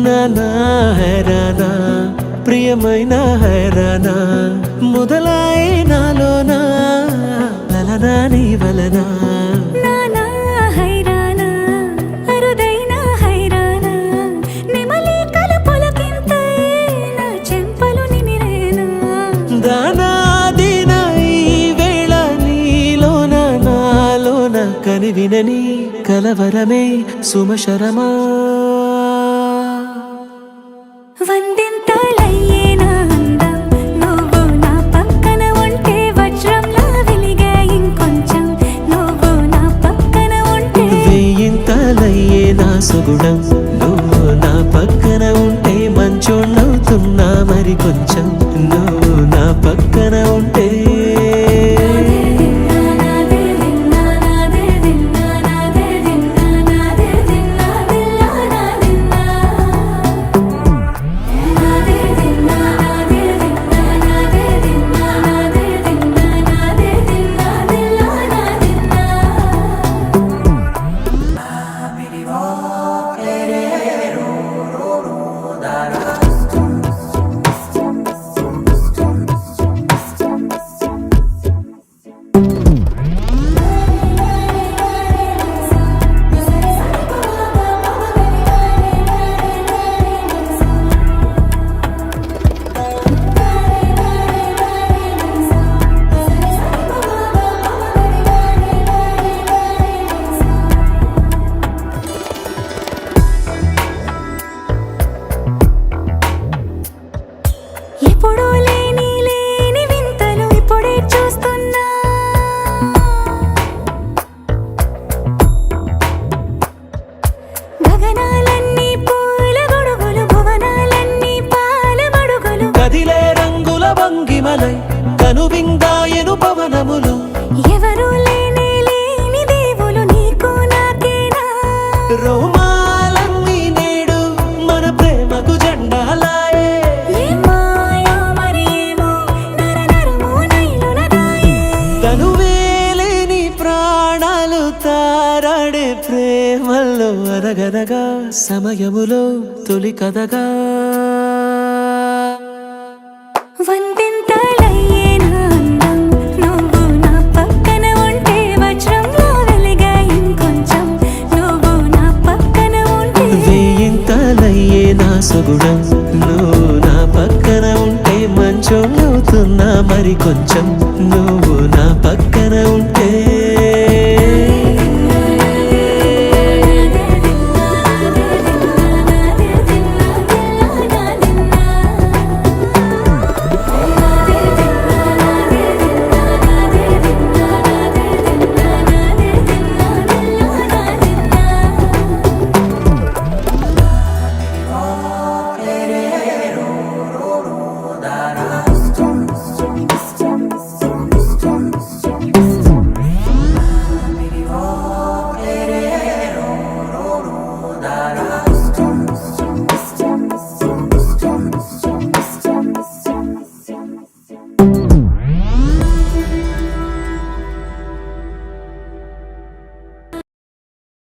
నానా హైరానా ప్రియమైన హైరానా మొదలాయి నాలోనా లలనా నీ వలనా నానా హైరానా అరుదైన హైరానా నెమలి కలుపులకింతై నా చెంపలు నిమిరేనా దానా దినా ఈ వేళ నీలోన నాలోన కనివినని కలవరమే సుమశరమా వందింతలయ్యేనా అందం నువ్వు నా పక్కన ఉంటే వజ్రంలా వెలిగే ఇంకొంచెం నువ్వు నా పక్కన ఉంటే వెయ్యింతలయ్యే నా సుగుణం నువ్వు నా పక్కన ఉంటే మంచోళ్ళవుతున్నా మరి కొంచెం నువ్వు నా పక్కన ఉంటే ఎప్పుడూ లేని వింతలు ఇప్పుడే చూస్తున్నా గగనాలన్నీ పూల గొడుగులు భువనాలన్నీ పాల మడుగులు కదిలే రంగుల భంగిమలై కనువిందాయను పవనములు ఎవరూ లేని దేవులు నీకు నాకేనా రోమాలన్నీ నేడు మన ప్రేమకు జెండాలాయే ఏ మాయో మరి ఏమో నరనరమో నైలున దాయే తనువేలేని ప్రాణాలు తారాడే ప్రేమల్లో అరగరగా సమయములో తొలి కథగా వందింతలయ్యేనా అందం నువ్వు నా పక్కన ఉంటే వజ్రంలా వెలిగే ఇంకొంచెం నువ్వు నా పక్కన ఉంటే వెయ్యింతలయ్యే నా సుగుణం నువ్వు నా పక్కన ఉంటే మంచోళ్ళవుతున్నా మరి కొంచెం నువ్వు నా పక్కన ఉంటే